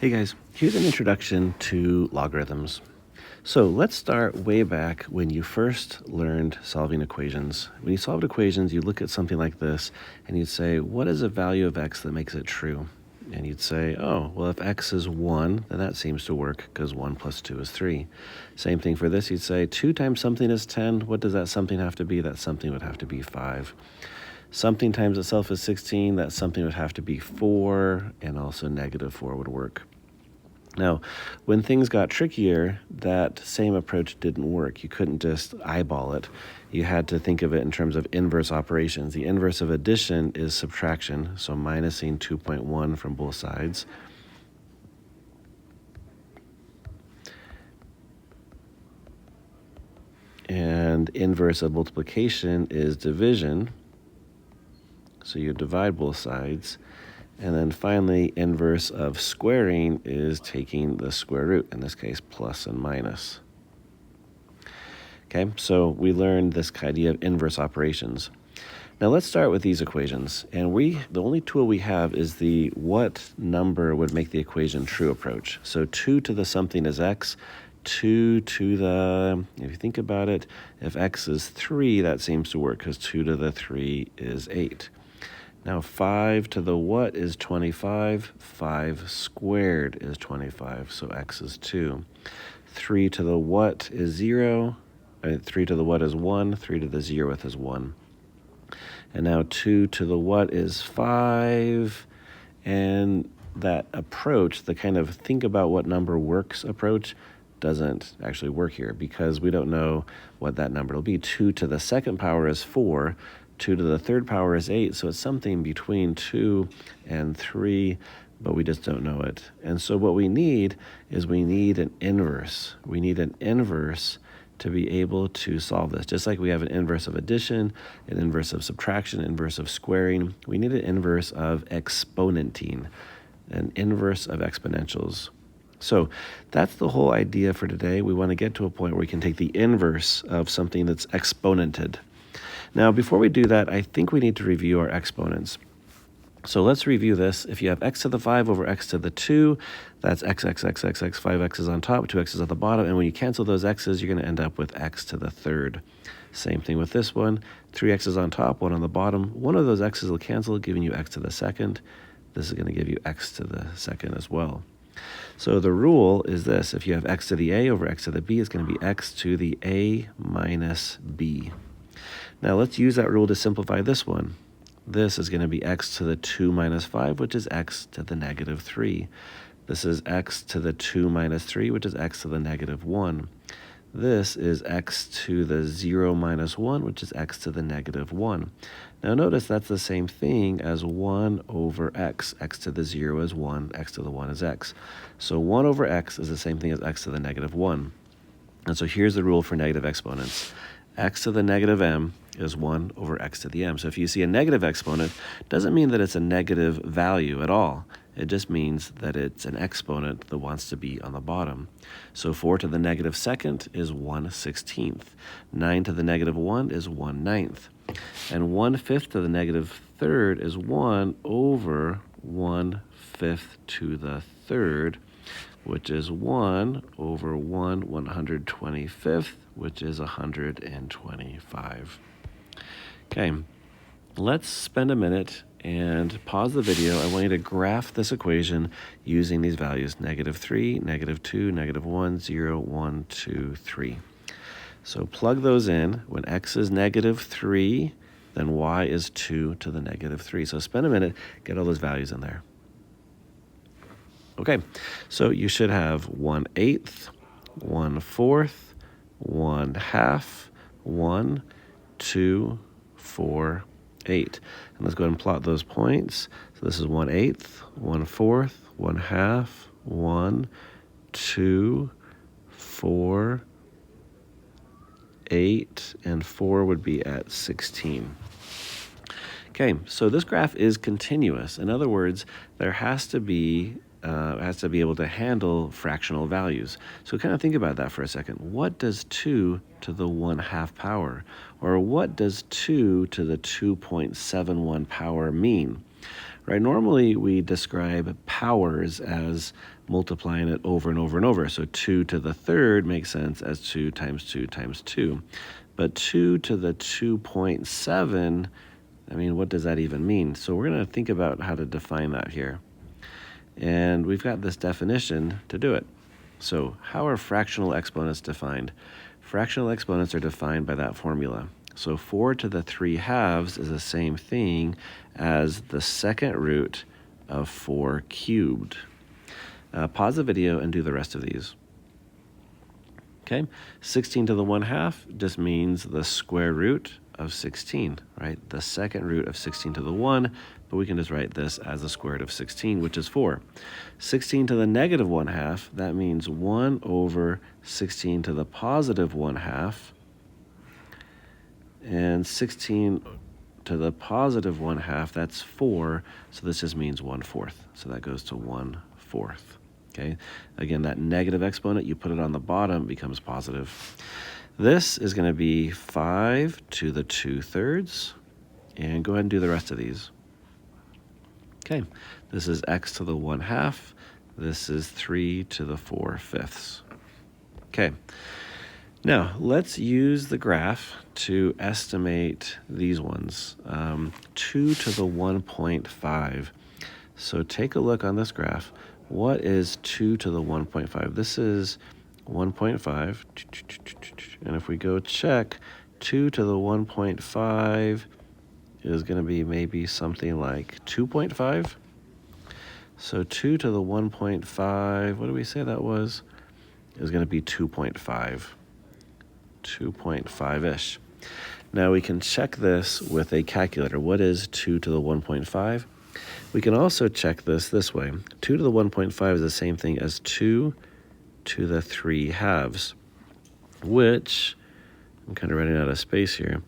Hey guys, here's an introduction to logarithms. So let's start way back when you first learned solving equations. When you solved equations, you look at something like this and you'd say, what is a value of x that makes it true? And you'd say, oh, well, if x is 1, then that seems to work because 1 plus 2 is 3. Same thing for this. You'd say 2 times something is 10. What does that something have to be? That something would have to be 5. Something times itself is 16. That something would have to be 4, and also negative 4 would work. Now, when things got trickier, that same approach didn't work. You couldn't just eyeball it. You had to think of it in terms of inverse operations. The inverse of addition is subtraction, so minusing 2.1 from both sides. And inverse of multiplication is division, so you divide both sides. And then finally, inverse of squaring is taking the square root, in this case, plus and minus. Okay, so we learned this idea of inverse operations. Now let's start with these equations. And the only tool we have is the what number would make the equation true approach. So 2 to the something is x. 2 to the, if you think about it, if x is 3, that seems to work because 2 to the 3 is 8. Now 5 to the what is 25, 5 squared is 25, so x is 2. 3 to the what is 0, 3 to the what is 1, 3 to the 0th is 1. And now 2 to the what is 5, and that approach, the kind of think about what number works approach, doesn't actually work here because we don't know what that number will be. 2 to the second power is 4, 2 to the third power is 8, so it's something between 2 and 3, but we just don't know it. And so what we need is we need an inverse. We need an inverse to be able to solve this. Just like we have an inverse of addition, an inverse of subtraction, an inverse of squaring, we need an inverse of exponenting, an inverse of exponentials. So that's the whole idea for today. We want to get to a point where we can take the inverse of something that's exponented. Now, before we do that, I think we need to review our exponents. So let's review this. If you have x to the 5 over x to the 2, that's x, 5x's on top, 2x's at the bottom, and when you cancel those x's, you're going to end up with x to the third. Same thing with this one. 3x's on top, 1 on the bottom. One of those x's will cancel, giving you x to the second. This is going to give you x to the second as well. So the rule is this. If you have x to the a over x to the b, it's going to be x to the a minus b. Now let's use that rule to simplify this one. This is going to be x to the 2 minus 5, which is x to the negative 3. This is x to the 2 minus 3, which is x to the negative 1. This is x to the 0 minus 1, which is x to the negative 1. Now notice that's the same thing as 1 over x. X to the 0 is 1, x to the 1 is x. So 1 over x is the same thing as x to the negative 1. And so here's the rule for negative exponents. X to the negative m is 1 over x to the m. So if you see a negative exponent, it doesn't mean that it's a negative value at all. It just means that it's an exponent that wants to be on the bottom. So 4 to the negative second is 1/16. 9 to the negative 1 is 1/9. And 1/5 to the negative third is 1 over 1/5 to the third, which is 1 over 1/125th, which is 125. Okay, let's spend a minute and pause the video. I want you to graph this equation using these values, negative 3, negative 2, negative 1, 0, 1, 2, 3. So plug those in. When x is negative 3, then y is 2 to the negative 3. So spend a minute, get all those values in there. Okay, so you should have 1/8, 1/4, 1/2, 1, 2, 4, 8. And let's go ahead and plot those points. So this is 1/8, 1/4, 1/2, 1, 2, 4, 8, and 4 would be at 16. Okay, so this graph is continuous. In other words, there has to be able to handle fractional values. So kind of think about that for a second. What does 2 to the 1/2 power? Or what does 2 to the 2.71 power mean? right? Normally, we describe powers as multiplying it over and over and over. So 2 to the third makes sense as 2 times 2 times 2. But 2 to the 2.7, I mean, what does that even mean? So we're going to think about how to define that here. And we've got this definition to do it. So how are fractional exponents defined? Fractional exponents are defined by that formula. So 4 to the 3/2 is the same thing as the second root of 4 cubed. Pause the video and do the rest of these. Okay, 16 to the 1/2 just means the square root of 16, right? The second root of 16 to the 1, but we can just write this as the square root of 16, which is 4. 16 to the negative 1/2, that means 1 over 16 to the positive 1/2. And 16 to the positive 1/2, that's 4, so this just means 1/4. So that goes to 1/4. Okay, again, that negative exponent, you put it on the bottom, becomes positive. This is going to be 5 to the 2/3, and go ahead and do the rest of these. Okay, this is x to the 1/2. This is 3 to the 4/5. Okay, now let's use the graph to estimate these ones. 2 to the 1.5. So take a look on this graph. What is 2 to the 1.5? This is 1.5. And if we go check, 2 to the 1.5 is going to be maybe something like 2.5. So 2 to the 1.5, what do we say that was? Is going to be 2.5. 2.5-ish. Now we can check this with a calculator. What is 2 to the 1.5? We can also check this way. 2 to the 1.5 is the same thing as 2 to the 3/2, which, I'm kind of running out of space here,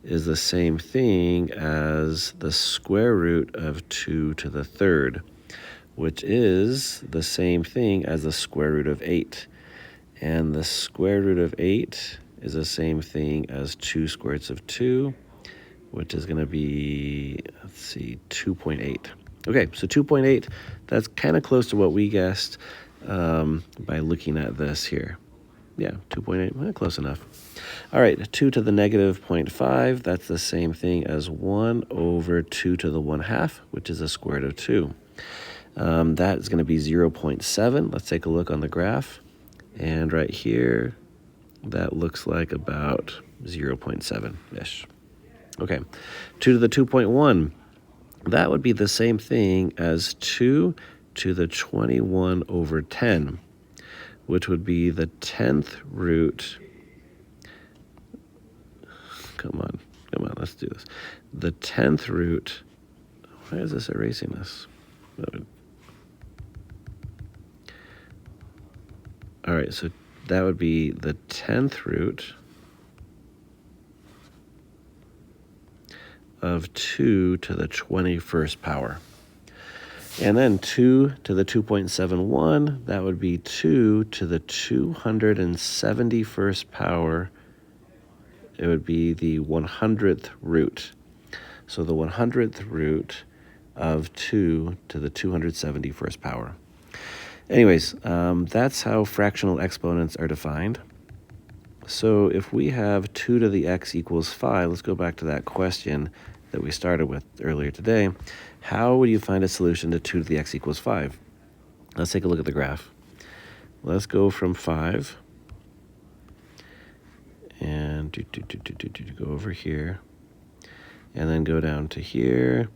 is the same thing as the square root of 2 to the 3rd, which is the same thing as the square root of 8. And the square root of 8 is the same thing as 2 square roots of 2, which is going to be, let's see, 2.8. Okay, so 2.8, that's kind of close to what we guessed by looking at this here. Yeah, 2.8, close enough. All right, 2 to the negative 0.5, that's the same thing as 1 over 2 to the 1/2, which is the square root of 2. That is going to be 0.7. Let's take a look on the graph. And right here, that looks like about 0.7-ish. Okay, 2 to the 2.1, that would be the same thing as 2 to the 21 over 10, which would be the 10th root. Come on, let's do this. The 10th root, why is this erasing this? All right, so that would be the 10th root of 2 to the 21st power. And then 2 to the 2.71, that would be 2 to the 271st power. It would be the 100th root. So the 100th root of 2 to the 271st power. Anyways, that's how fractional exponents are defined. So if we have 2 to the x equals 5, let's go back to that question that we started with earlier today. How would you find a solution to 2 to the x equals 5? Let's take a look at the graph. Let's go from 5 and go over here and then go down to here.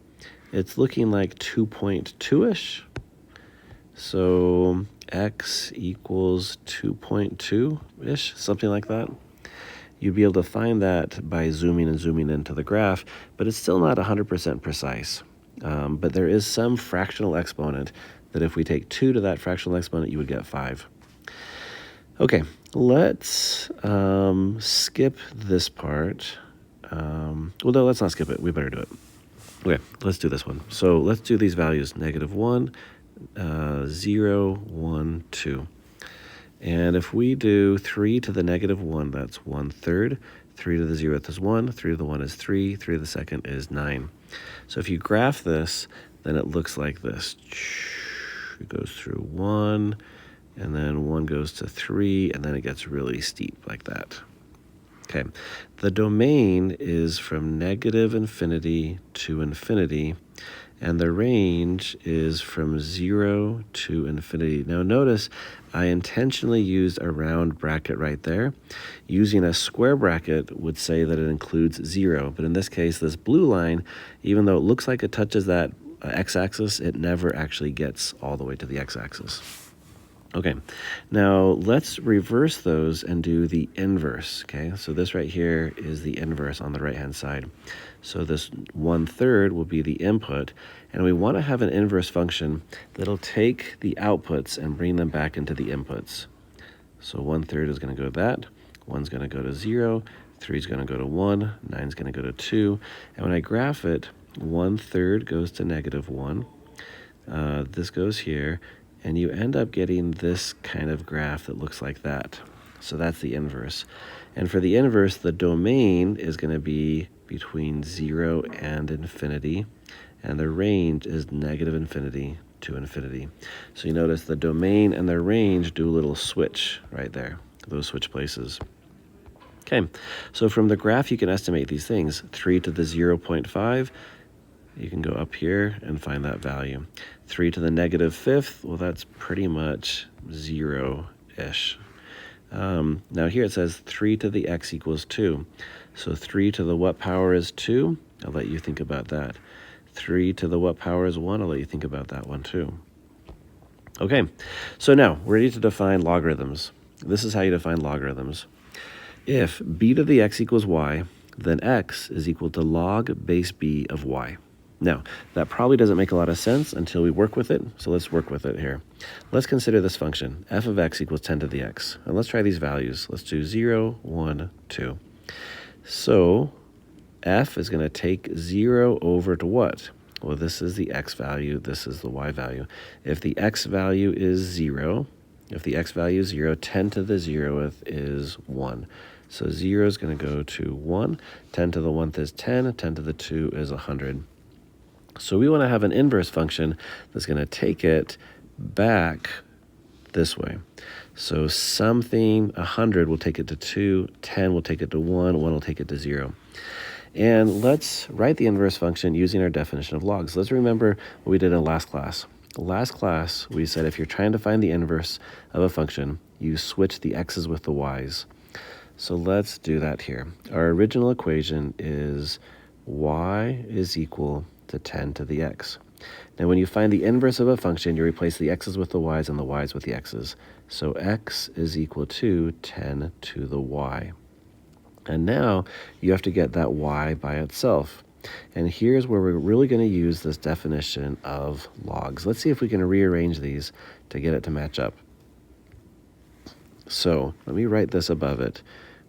It's looking like 2.2-ish. So x equals 2.2-ish, something like that. You'd be able to find that by zooming into the graph, but it's still not 100% precise. But there is some fractional exponent that if we take 2 to that fractional exponent, you would get 5. Okay, let's skip this part. Well, no, let's not skip it. We better do it. Okay, let's do this one. So let's do these values, -1, 0, 1, 2. And if we do 3 to the -1, that's 1/3. 3 to the 0th is 1. 3 to the 1 is 3. 3 to the 2nd is 9. So if you graph this, then it looks like this. It goes through 1, and then 1 goes to 3, and then it gets really steep like that. Okay, the domain is from -infinity to infinity, and the range is from 0 to infinity. Now notice I intentionally used a round bracket right there. Using a square bracket would say that it includes 0, but in this case, this blue line, even though it looks like it touches that x-axis, it never actually gets all the way to the x-axis. Okay, now let's reverse those and do the inverse, okay? So this right here is the inverse on the right-hand side. So this 1/3 will be the input, and we want to have an inverse function that'll take the outputs and bring them back into the inputs. So 1/3 is going to go to that, 1's going to go to 0, 3's going to go to 1, 9's going to go to 2, and when I graph it, 1/3 goes to -1, this goes here, and you end up getting this kind of graph that looks like that. So that's the inverse. And for the inverse, the domain is going to be between 0 and infinity, and the range is -infinity to infinity. So you notice the domain and the range do a little switch right there, those switch places. Okay, so from the graph you can estimate these things. 3 to the 0.5, you can go up here and find that value. 3 to the -5th, well, that's pretty much 0-ish. Now here it says 3 to the x equals 2. So 3 to the what power is 2? I'll let you think about that. 3 to the what power is 1? I'll let you think about that one too. Okay, so now we're ready to define logarithms. This is how you define logarithms. If b to the x equals y, then x is equal to log base b of y. Now, that probably doesn't make a lot of sense until we work with it, so let's work with it here. Let's consider this function, f of x equals 10 to the x. And let's try these values. Let's do 0, 1, 2. So, f is going to take 0 over to what? Well, this is the x value, this is the y value. If the x value is 0, 10 to the 0th is 1. So 0 is going to go to 1, 10 to the 1th is 10, 10 to the 2 is 100. So we want to have an inverse function that's going to take it back this way. So something, 100 will take it to 2, 10 will take it to 1, 1 will take it to 0. And let's write the inverse function using our definition of logs. Let's remember what we did in last class. Last class, we said if you're trying to find the inverse of a function, you switch the x's with the y's. So let's do that here. Our original equation is y is equal to 10 to the x. Now when you find the inverse of a function, you replace the x's with the y's and the y's with the x's. So x is equal to 10 to the y. And now you have to get that y by itself. And here's where we're really going to use this definition of logs. Let's see if we can rearrange these to get it to match up. So let me write this above it.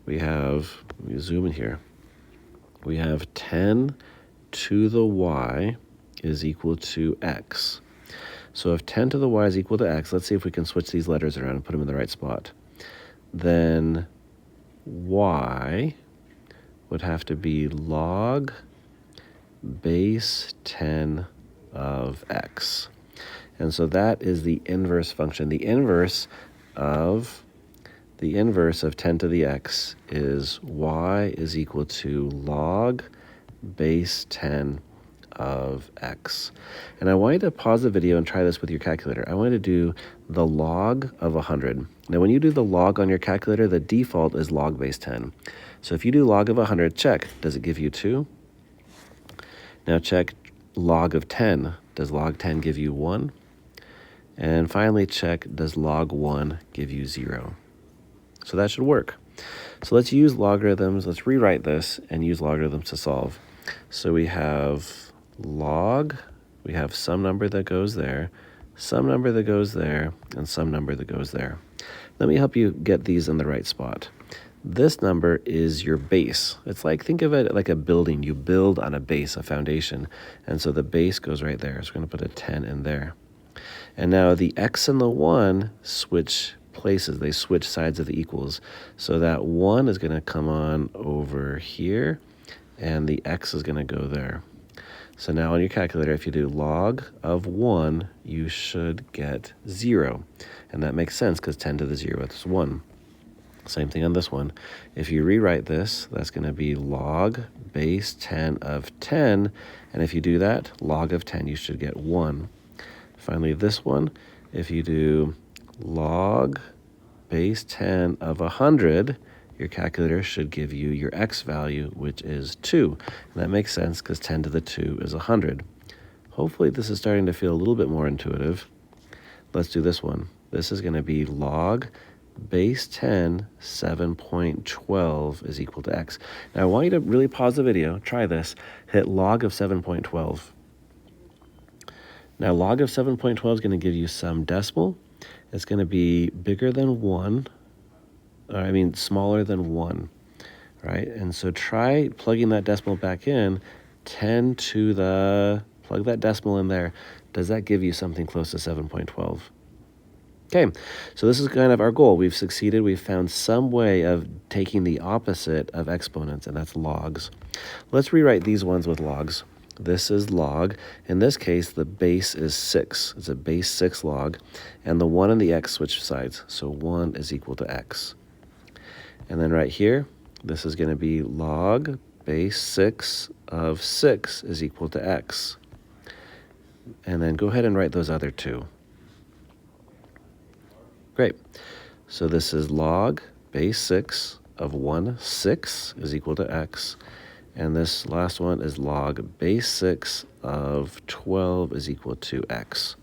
We have, let me zoom in here. We have 10 to the y is equal to x. So if 10 to the y is equal to x, let's see if we can switch these letters around and put them in the right spot. Then y would have to be log base 10 of x. And so that is the inverse function. The inverse of 10 to the x is y is equal to log base 10 of x. And I want you to pause the video and try this with your calculator. I want you to do the log of 100. Now when you do the log on your calculator, the default is log base 10. So if you do log of 100, check, does it give you 2? Now check log of 10. Does log 10 give you 1? And finally check, does log 1 give you 0? So that should work. So let's use logarithms. Let's rewrite this and use logarithms to solve. So we have log, we have some number that goes there, some number that goes there, and some number that goes there. Let me help you get these in the right spot. This number is your base. It's like, think of it like a building. You build on a base, a foundation. And so the base goes right there. So we're going to put a 10 in there. And now the x and the 1 switch places. They switch sides of the equals. So that 1 is going to come on over here, and the x is going to go there. So now on your calculator, if you do log of 1, you should get 0. And that makes sense because 10 to the 0th is 1. Same thing on this one. If you rewrite this, that's going to be log base 10 of 10. And if you do that, log of 10, you should get 1. Finally, this one, if you do log base 10 of 100, your calculator should give you your x value, which is 2. And that makes sense because 10 to the 2 is 100. Hopefully this is starting to feel a little bit more intuitive. Let's do this one. This is going to be log base 10, 7.12 is equal to x. Now I want you to really pause the video, try this, hit log of 7.12. Now log of 7.12 is going to give you some decimal. It's going to be bigger than 1, smaller than 1, right? And so try plugging that decimal back in, 10 to the, plug that decimal in there. Does that give you something close to 7.12? Okay, so this is kind of our goal. We've succeeded. We've found some way of taking the opposite of exponents, and that's logs. Let's rewrite these ones with logs. This is log. In this case, the base is 6. It's a base 6 log, and the 1 and the x switch sides. So 1 is equal to x. And then right here, this is going to be log base 6 of 6 is equal to x. And then go ahead and write those other two. Great. So this is log base 6 of 1, 6 is equal to x. And this last one is log base 6 of 12 is equal to x.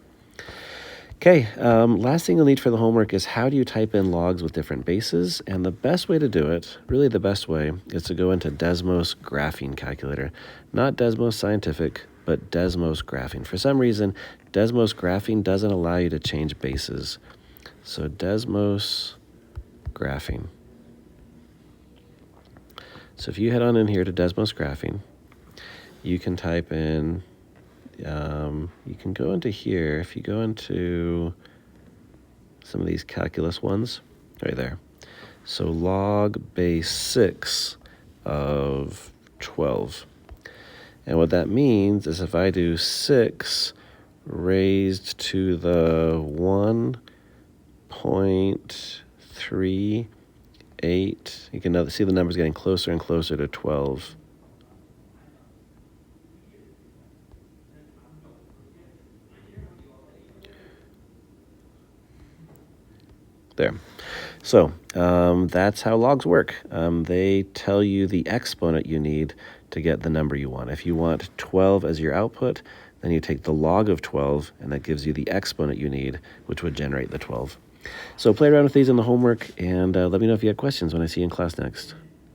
Okay, last thing you'll need for the homework is how do you type in logs with different bases? And the best way to do it, really the best way, is to go into Desmos Graphing Calculator. Not Desmos Scientific, but Desmos Graphing. For some reason, Desmos Graphing doesn't allow you to change bases. So Desmos Graphing. So if you head on in here to Desmos Graphing, you can type in, you can go into here. If you go into some of these calculus ones, right there. So log base 6 of 12. And what that means is if I do 6 raised to the 1.38, you can see the numbers getting closer and closer to 12. There. So that's how logs work. They tell you the exponent you need to get the number you want. If you want 12 as your output, then you take the log of 12, and that gives you the exponent you need, which would generate the 12. So play around with these in the homework, and let me know if you have questions when I see you in class next.